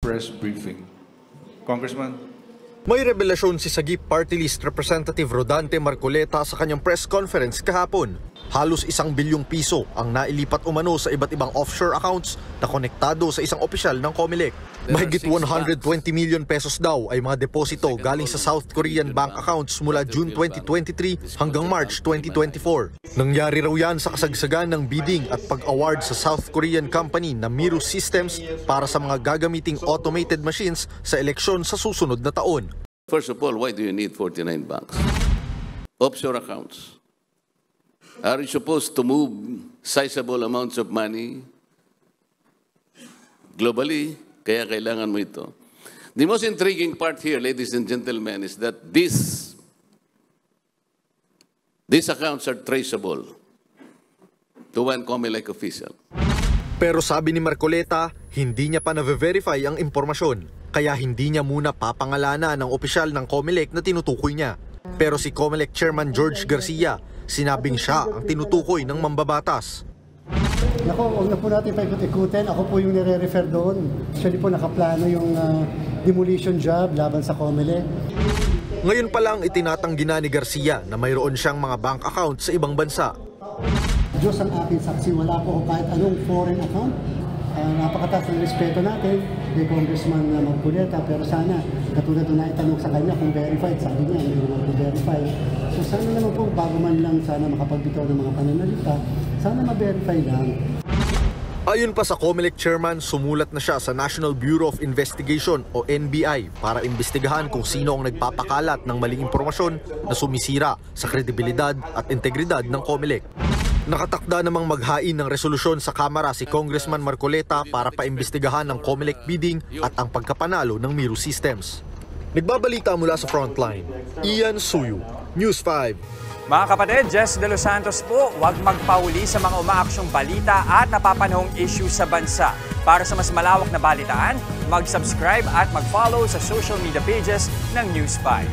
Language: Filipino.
press briefing. Congressman? May revelasyon si Sagip Party List Representative Rodante Marcoleta sa kanyang press conference kahapon. Halos 1 bilyong piso ang nailipat umano sa iba't ibang offshore accounts na konektado sa isang opisyal ng COMELEC. Mahigit 120 million pesos daw ay mga deposito galing sa South Korean bank accounts mula June 2023 hanggang March 2024. Nangyari raw yan sa kasagsagan ng bidding at pag-award sa South Korean company na Miru Systems para sa mga gagamiting automated machines sa eleksyon sa susunod na taon. First of all, why do you need 49 banks? Offshore accounts. Are you supposed to move sizable amounts of money globally? Kaya kailangan mo ito. The most intriguing part here, ladies and gentlemen, is that these accounts are traceable to one COMELEC official. Pero sabi ni Marcoleta, hindi niya pa na-verify ang impormasyon. Kaya hindi niya muna papangalanan ng opisyal ng COMELEC na tinutukoy niya. Pero si COMELEC Chairman George Garcia, sinabing siya ang tinutukoy ng mambabatas. Nako, huwag na po natin paikot-ikutin. Ako po yung nire-refer doon. Actually po nakaplano yung demolition job laban sa COMELEC. Ngayon pa lang itinatanggi na ni Garcia na mayroon siyang mga bank account sa ibang bansa. Diyos ang aking saksi, wala po kahit anong foreign account. Napakataas ng respeto natin kay Congressman Marcoleta, pero sana katulad na itanong sa kanya kung verified, sabi niya hindi naman po verified. So sana naman po bago man lang sana makapagbitaw ng mga pananalita, sana ma-verify lang. Ayon pa sa COMELEC Chairman, sumulat na siya sa National Bureau of Investigation o NBI para imbestigahan kung sino ang nagpapakalat ng maling impormasyon na sumisira sa kredibilidad at integridad ng COMELEC. Nakatakda namang maghain ng resolusyon sa Kamara si Congressman Marcoleta para paimbestigahan ng COMELEC bidding at ang pagkapanalo ng Miru Systems. Nagbabalita mula sa Frontline, Ian Suyu, News 5. Mga kapatid, Jess De Los Santos po, huwag magpauli sa mga umaaksyong balita at napapanahong issue sa bansa. Para sa mas malawak na balitaan, mag-subscribe at mag-follow sa social media pages ng News 5.